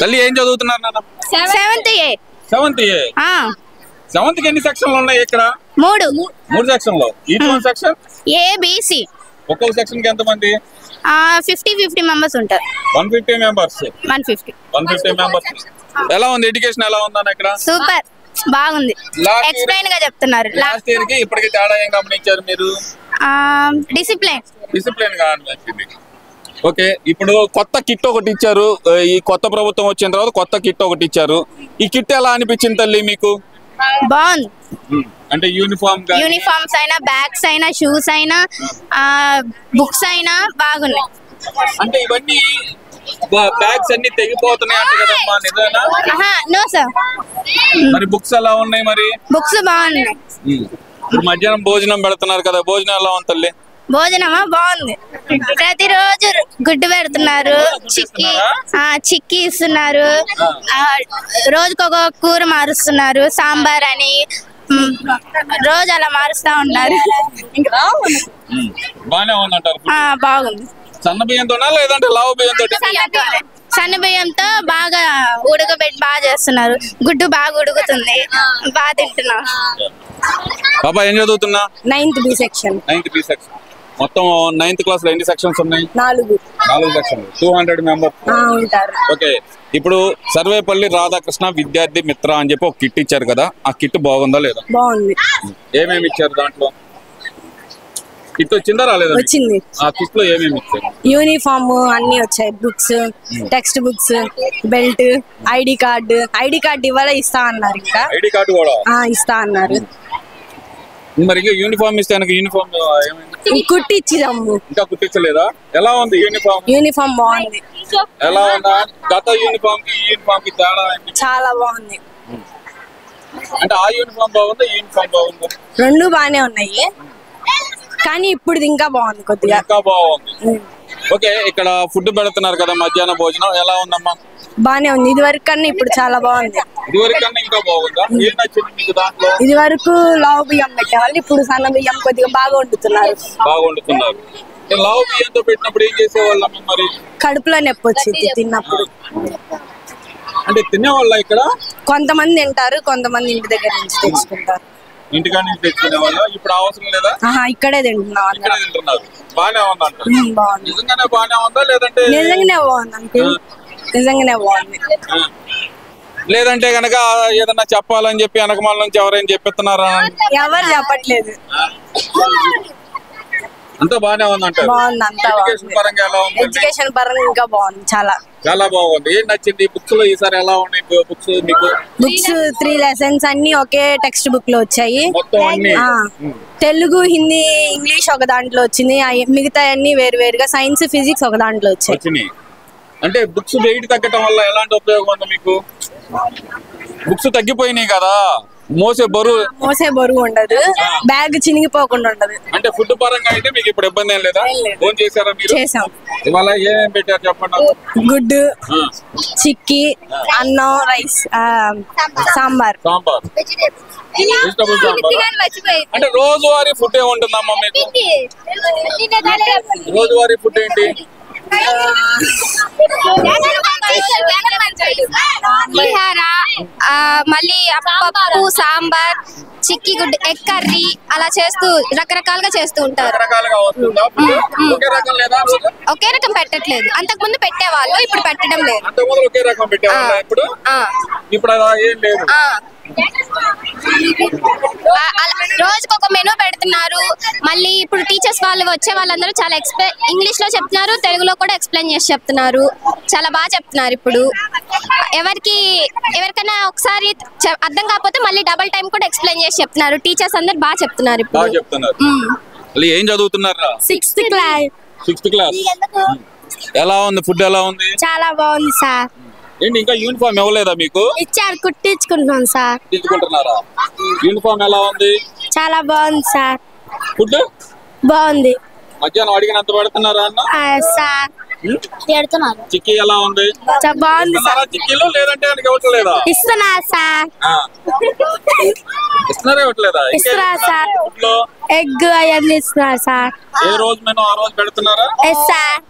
తల్లి ఏం చదువుతున్నారు నాన్న? సెవెంత్ ఏ. సెవెంత్ కి ఎన్ని సెక్షన్లు ఉన్నాయి ఇక్కడ? మూడు సెక్షన్లు. Each one section ABC. ఒక్కొక్క సెక్షన్ కి ఎంత మంది? 50 మెంబర్స్ ఉంటారు. 150 మెంబర్స్. 150 మెంబర్స్. ఎలా ఉంది ఎడ్యుకేషన్? ఎలా ఉందన్న ఇక్కడ? సూపర్, బాగుంది. ఎక్స్ప్లెయిన్ గా చెప్తున్నారు. లాస్ట్ ఇయర్ కి ఇప్పటికి తేడా ఏం గమనించారు మీరు? డిసిప్లిన్ గా అనిపించింది. ఓకే, ఇప్పుడు కొత్త కిట్ ఒకటి ఇచ్చారు. ఈ కొత్త ప్రభుత్వం వచ్చిన తర్వాత కొత్త కిట్ ఒకటి ఇచ్చారు. ఈ కిట్ ఎలా అనిపించింది తల్లి మీకు? బాగుంది. అంటే యూనిఫామ్స్ అయినా, బ్యాగ్స్ అయినా, షూస్ అయినా, బుక్స్ అయినా బాగున్నాయి. అంటే ఇవన్నీ బ్యాగ్స్ అన్ని తెగిపోతున్నాయి అంటే కదమ్మా, నిజమేనా? No sir. మరి బుక్స్ ఎలా ఉన్నాయి? మరి బుక్స్ బాగున్నాయి. ఇప్పుడు మధ్యాహ్నం భోజనం పెడుతున్నారు కదా, భోజనం ఎలా ఉంది తల్లి? భోజనమా బాగుంది. ప్రతిరోజు గుడ్డు పెడుతున్నారు, చిక్కీ ఇస్తున్నారు, రోజుకొక కూర మారుస్తున్నారు, సాంబార్ అని రోజు అలా మారుస్తా ఉన్నారు. బాగానే ఉందంటారు. బాగుంది. సన్న బియ్యంతోనా లేదంటే లావు బియ్యంతో? సన్న బియ్యంతో బాగా ఉడకబెట్టి బాగా చేస్తున్నారు. గుడ్డు బాగా ఉడుకుతుంది, బాగా తింటున్నాం. బాబా ఏం చదువుతున్నా? 9th B section. మొత్తం 9th క్లాస్ లో ఎన్ని సెక్షన్స్ ఉన్నాయి? 4 సెక్షన్లు. 200 మెంబర్స్ ఉంటారు. ఓకే, ఇప్పుడు సర్వేపల్లి రాధాకృష్ణ విద్యార్థి మిత్ర అని చెప్పి ఒక కిట్ ఇచ్చారు కదా, ఆ కిట్ బాగుందా లేదా? బాగుంది. ఏమేమి ఇచ్చారు దాంట్లో? కిట్ వచ్చిందా రాలేదా? వచ్చింది. ఆ కిట్ లో ఏమేమి ఇచ్చారు? యూనిఫామ్ అన్ని వచ్చాయి, books, text books, belt, ID card ఇవాళ ఇస్తా అన్నారు. ఇంకా ఐడి కార్డు కూడా ఇస్తా అన్నారు. మరి యూనిఫామ్ ఇస్తే యూనిఫామ్ కుట్టిచ్చిదాము. ఇంకా కుట్టించలేదా? ఎలా ఉంది యూనిఫామ్? యూనిఫామ్ బాగుంది. ఎలా ఉందా? గత యూనిఫామ్ కి ఈ యూనిఫామ్ కి తేడా? చాలా బాగుంది. అంటే ఆ యూనిఫామ్ బాగుందా, ఈ యూనిఫామ్ బాగుందా? రెండు బాగానే ఉన్నాయి, కానీ ఇప్పుడు ఇంకా బాగుంది, కొద్దిగా ఇంకా బాగుంది. ఓకే, ఇక్కడ ఫుడ్ పెడుతున్నారు కదా, మధ్యాహ్నం భోజనం ఎలా ఉందమ్మా? బానే ఉంది. ఇది వరకు కన్నా ఇప్పుడు చాలా బాగుంది. ఇది వరకు లావు బియ్యం పెట్టేవాళ్ళు, ఇప్పుడు సన్న బియ్యం కొద్దిగా బాగా వండుతున్నారు. లావు బియ్యంతో పెట్టినప్పుడు ఏం చేసేవాళ్ళం? మరి కడుపులో నొప్పి వచ్చింది తిన్నప్పుడు. అంటే తినేవాళ్ళ ఇక్కడ? కొంతమంది తింటారు, కొంతమంది ఇంటి దగ్గర నుంచి తెచ్చుకుంటారు. ఇంటికాడ నుంచి తెచ్చుకునే వాళ్ళ? ఇప్పుడు అవసరం లేదా? ఇక్కడే తింటున్నాం. బాగానే ఉందంట. బాగుంది. నిజంగానే బాగానే ఉందా లేదంటే? నిజంగానే బాగుంది. లేదంటే గనక ఏదన్నా చెప్పాలని చెప్పి వెనకమాల నుంచి ఎవరైనా చెప్పిస్తున్నారా? ఎవరు చెప్పట్లేదు. అంతా బాగానే ఉందంట. ఎడ్యుకేషన్ పరంగా ఇంకా బాగుంది, చాలా బాగుంది. ఏం నచ్చింది బుక్స్ లో ఈసారి? ఎలా ఉన్నాయి బుక్స్ మీకు? బుక్స్ 3 లెసన్స్ అన్ని ఒకే టెక్స్ట్ బుక్ లో వచ్చాయి. తెలుగు, హిందీ, ఇంగ్లీష్ ఒక దాంట్లో వచ్చింది, మిగతా అన్ని వేరు వేరుగా. సైన్స్, ఫిజిక్స్ ఒక దాంట్లో వచ్చాయి. అంటే బుక్స్ వెయిట్ తగ్గటం వల్ల ఎలాంటి ఉపయోగం ఉంది మీకు? బుక్స్ తగ్గిపోయినాయి కదా, మోసే బరువు ఉండదు, బ్యాగ్ చినిగిపోకుండా ఉండదు. అంటే ఫుడ్ పరంగా అయితే మీకు ఇప్పుడు ఇబ్బంది ఏం లేదా? ఫోన్ చేశారా మీరు? చేసాం. ఇవాళ ఏమేమి పెట్టారు చెప్పండి. గుడ్డు, చిక్కీ, అన్నం, రైస్, సాంబార్. వెజిటబుల్ సాంబార్. అంటే రోజువారీ ఫుడ్ ఏముంటుందమ్మా మీకు? రోజువారీ ఫుడ్ ఏంటి? మళ్ళీ పప్పు, సాంబార్, చిక్కీ గుడ్డు, ఎగ్ కర్రీ అలా చేస్తూ రకరకాలుగా చేస్తూ ఉంటారు. ఒకే రకం పెట్టట్లేదు. అంతకు ముందు పెట్టేవాళ్ళు, ఇప్పుడు పెట్టడం లేదు. రోజుకొక మెనూ పెడుతున్నారు. మళ్ళీ ఇప్పుడు టీచర్స్ వాళ్ళు వచ్చే వాళ్ళందరూ చాలా ఇంగ్లీష్ లో చెప్తున్నారు, తెలుగులో కూడా ఎక్స్ప్లెయిన్ చేసి చెప్తున్నారు. చాలా బాగా చెప్తున్నారు. ఇప్పుడు ఎవరికైనా ఒకసారి అర్థం కాకపోతే మళ్ళీ డబుల్ టైం కూడా ఎక్స్ప్లెయిన్ చేసి చెప్తున్నారు. టీచర్స్ అందరు బాగా చెప్తున్నారు. ఇప్పుడు ఏం చదువుతున్నారా? 6th class. ఎలా ఉంది ఫుడ్? ఎలా ఉంది? చాలా బాగుంది సార్. ఏంటి ఇంకా యూనిఫామ్ ఇవ్వలేదా మీకు? ఇచ్చారు, కుట్టించుకుంటున్నాం సార్. కుట్టించుకుంటున్నారా? యూనిఫామ్ ఎలా ఉంది? చాలా బాగుంది సార్. ఫుడ్ బాగుంది. మధ్యాహ్నం అడిగినంత పెడుతున్నారా అన్న? సార్ పెడుతున్నారు. చిక్కీ ఎలా ఉంది? బాగుంది సార్. చిక్కీలో లేదంటే ఇవ్వట్లేదా? ఇస్తున్నారు సార్. ఇస్తున్నారా ఇవ్వట్లేదా? ఇస్తున్నారు సార్. ఎగ్ అవన్నీ ఇస్తున్నారు సార్. ఏ రోజు మెనూ ఆ రోజు పెడుతున్నారా? సార్